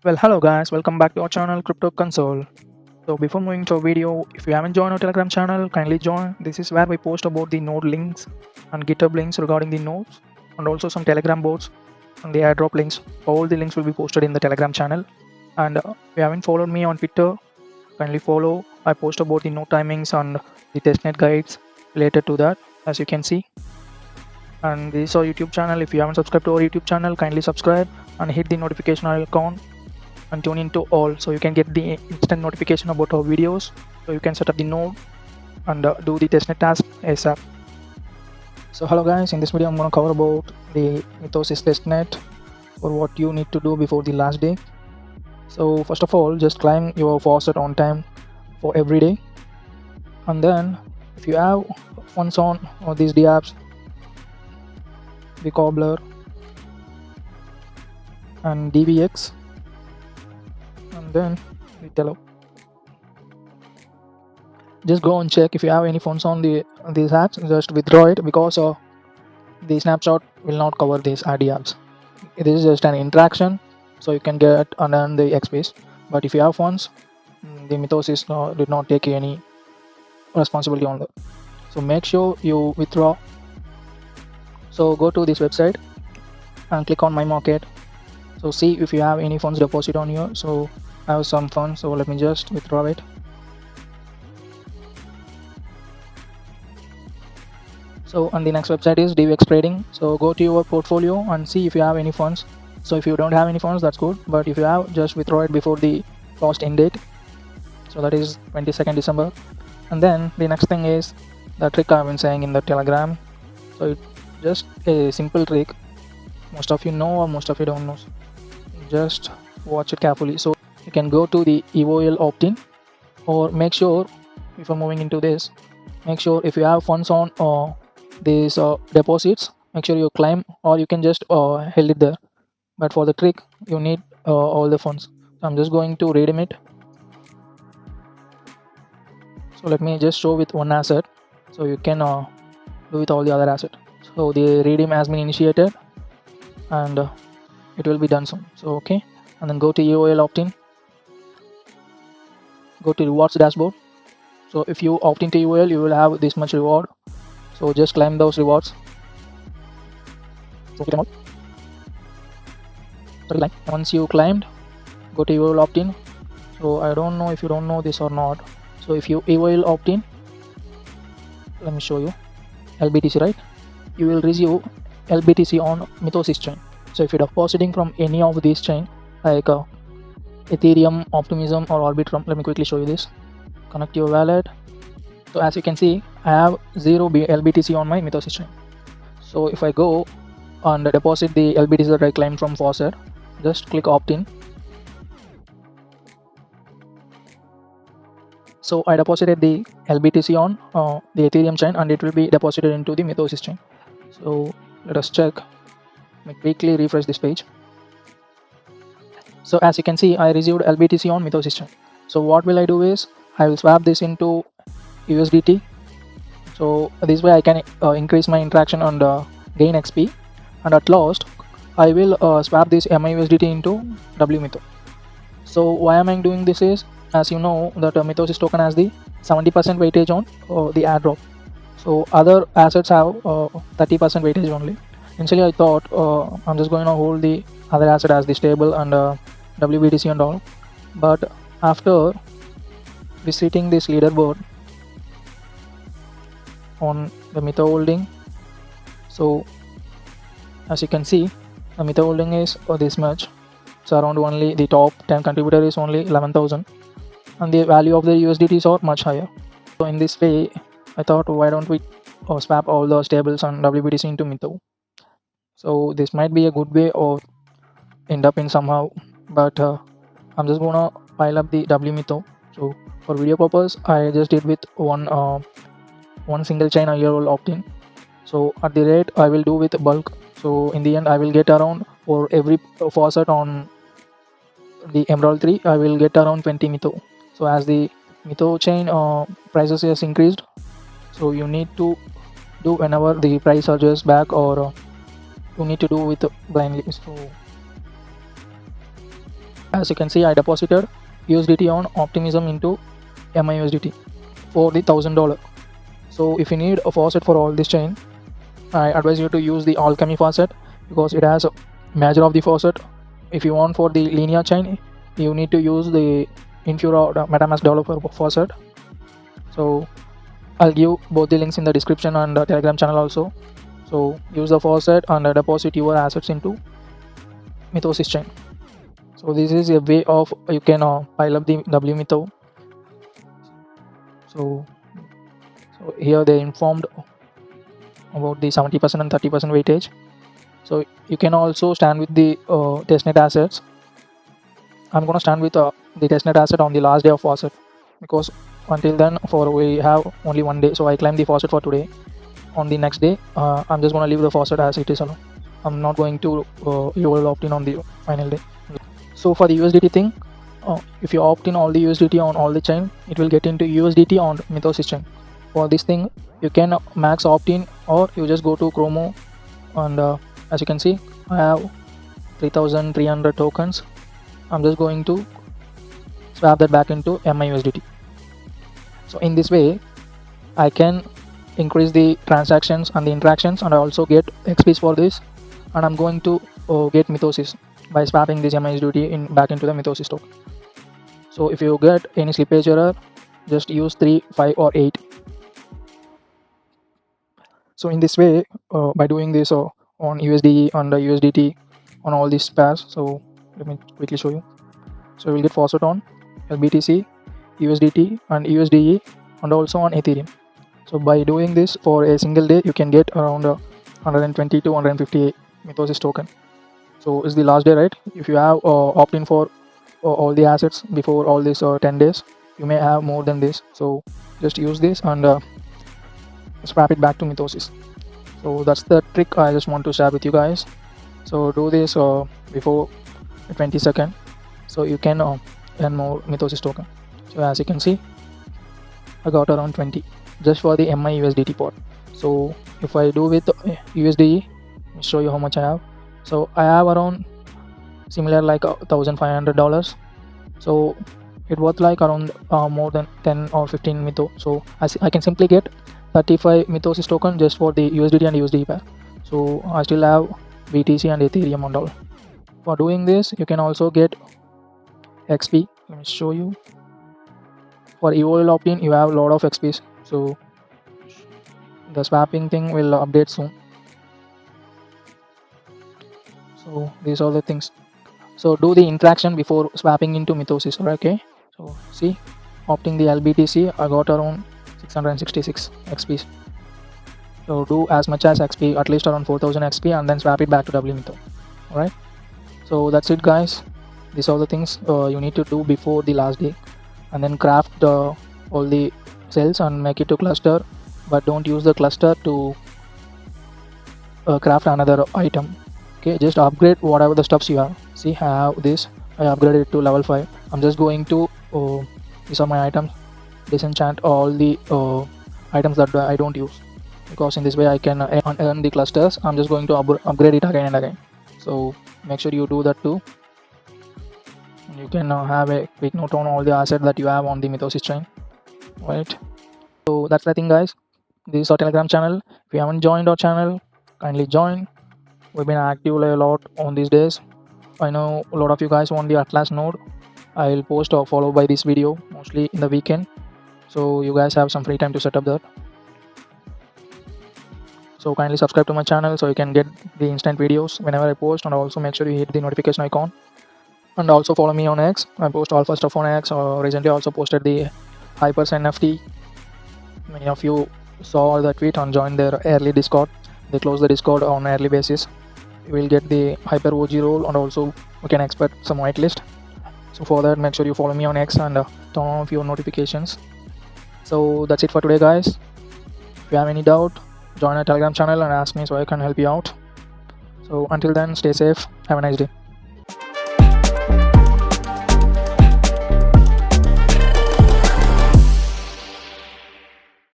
Well, hello guys, welcome back to our channel Crypto Console. So before moving to our video, if you haven't joined our Telegram channel, kindly join. This is where we post about the node links and GitHub links regarding the nodes and also some Telegram bots and the airdrop links. All the links will be posted in the Telegram channel. And if you haven't followed me on Twitter, kindly follow. I post about the node timings and the testnet guides related to that, as you can see. And this is our YouTube channel. If you haven't subscribed to our YouTube channel, kindly subscribe and hit the notification icon and tune into all, so you can get the instant notification about our videos, so you can set up the node and do the testnet task ASAP. So hello guys, in this video I'm going to cover about the Mitosis Testnet or what you need to do before the last day. So first of all, just claim your faucet on time for every day, and then if you have funds on or these dApps, the cobbler and DVX, and then the Tello, just go and check if you have any funds on these apps. Just withdraw it, because the snapshot will not cover these RD apps. This is just an interaction, so you can get and earn the XPs. But if you have funds, the Mitosis did not take any responsibility on that. So make sure you withdraw. So go to this website and click on my market. So see if you have any funds deposit on here. So I have some funds, so let me just withdraw it. So on the next website is DVX trading. So go to your portfolio and see if you have any funds. So if you don't have any funds, that's good, but if you have, just withdraw it before the first end date, so that is 22nd December. And then the next thing is the trick I've been saying in the Telegram. So it's just a simple trick, most of you know or most of you don't know, just watch it carefully. So you can go to the EOL Opt-in, or make sure, before moving into this, make sure if you have funds on these deposits, make sure you claim, or you can just hold it there. But for the trick, you need all the funds. So I'm just going to redeem it. So let me just show with one asset, so you can do with all the other assets. So the redeem has been initiated, and it will be done soon. So okay, and then go to EOL Opt-in, go to rewards dashboard. So if you opt into EOL, you will have this much reward, so just claim those rewards. So click on all. Once you claimed, go to EOL Opt-in. So I don't know if you don't know this or not. So if you EOL Opt-in, let me show you LBTC, right? You will receive LBTC on Mitosis chain. So if you're depositing from any of these chain, like Ethereum, Optimism, or Arbitrum, let me quickly show you this. Connect your wallet. So as you can see, I have 0 LBTC on my Mitosis chain. So if I go and deposit the LBTC that I claimed from Faucet, just click Opt-in. So I deposited the LBTC on the Ethereum chain, and it will be deposited into the Mitosis chain. So let us check. Let me quickly refresh this page. So as you can see, I received LBTC on Mitosis chain. So what will I do is, I will swap this into USDT. So this way I can increase my interaction and gain XP. And at last, I will swap this MIUSDT into WMITO. So why am I doing this is, as you know that Mitosis token has the 70% weightage on the airdrop. So other assets have 30% weightage only. Initially I thought I'm just going to hold the other asset as the stable and WBTC and all. But after visiting this leaderboard on the MITO holding, so as you can see, the MITO holding is this much. So around only the top 10 contributor is only 11,000, and the value of the USDTs are much higher. So in this way, I thought, why don't we swap all the stables and WBTC into MITO? So this might be a good way of end up in somehow, but I'm just gonna pile up the WMITO. So for video purpose, I just did with one single chain EOL Opt-in. So at the rate I will do with bulk. So in the end, I will get around, for every faucet on the Emerald 3, I will get around 20 MITO. So as the MITO chain prices has increased, so you need to do whenever the price surges back, or you need to do with blindly. So As you can see, I deposited USDT on Optimism into MIUSDT for the $1,000. So if you need a faucet for all this chain, I advise you to use the Alchemy faucet because it has a measure of the faucet. If you want for the linear chain, you need to use the Infura Metamask developer faucet. So I'll give both the links in the description and the Telegram channel also. So use the faucet and deposit your assets into Mitosis chain. So this is a way of you can pile up the WMITO. So here they informed about the 70% and 30% weightage. So you can also stand with the testnet assets. I'm gonna stand with the testnet asset on the last day of faucet because until then we have only one day. So I claim the faucet for today. On the next day, I'm just gonna leave the faucet as it is alone. I'm not going to EOL Opt-in on the final day. So for the USDT thing, if you opt in all the USDT on all the chain, it will get into USDT on Mitosis chain. For this thing, you can max opt-in or you just go to Chromo, and as you can see, I have 3,300 tokens. I'm just going to swap that back into MIUSDT. So in this way, I can increase the transactions and the interactions, and I also get XPs for this, and I'm going to get Mitosis by swapping this MIUSDT back into the Mitosis token. So if you get any slippage error, just use 3, 5 or 8. So in this way, by doing this on USDE and USDT on all these pairs, so let me quickly show you. So we'll get faucet on LBTC, USDT and USDE, and also on Ethereum. So by doing this for a single day, you can get around 120 to 150 Mitosis token. So it's the last day, right? If you have opt-in for all the assets before all these 10 days, you may have more than this. So just use this and swap it back to Mitosis. So that's the trick I just want to share with you guys. So do this before 22nd, so you can earn more Mitosis token. So as you can see, I got around 20 just for the MIUSDT pot. So if I do with USDE, I'll show you how much I have. So I have around similar like $1,500. So it worth like around more than 10 or 15 Mito. So I can simply get 35 Mitosis token just for the USDT and USDE pair. So I still have BTC and Ethereum and all. For doing this, you can also get XP. Let me show you. For EOL Opt-in, you have a lot of XPs. So the swapping thing will update soon. So these are the things. So do the interaction before swapping into Mitosis. Okay. So see, opting the LBTC, I got around 666 XPs. So do as much as XP, at least around 4000 XP, and then swap it back to WMITO. Alright. So that's it, guys. These are the things you need to do before the last day, and then craft all the cells and make it to cluster, but don't use the cluster to craft another item. Okay, just upgrade whatever the stuffs you have. See, I have this, I upgraded it to level 5. I'm just going to these are my items, disenchant all the items that I don't use, because in this way I can earn the clusters. I'm just going to upgrade it again and again. So make sure you do that too. You can have a quick note on all the assets that you have on the Mitosis chain, right? So that's the thing, guys. This is our Telegram channel. If you haven't joined our channel, kindly join. We've been active a lot on these days. I know a lot of you guys want the Atlas node. I'll post or follow by this video mostly in the weekend, so you guys have some free time to set up that. So kindly subscribe to my channel so you can get the instant videos whenever I post, and also make sure you hit the notification icon. And also follow me on X. I post alpha stuff on X. Recently also posted the Hypers NFT. Many of you saw the tweet and joined their early Discord. They close the Discord on an early basis. You will get the Hyper OG role, and also you can expect some whitelist. So for that, make sure you follow me on X and turn off your notifications. So that's it for today, guys. If you have any doubt, join our Telegram channel and ask me so I can help you out. So until then, stay safe. Have a nice day.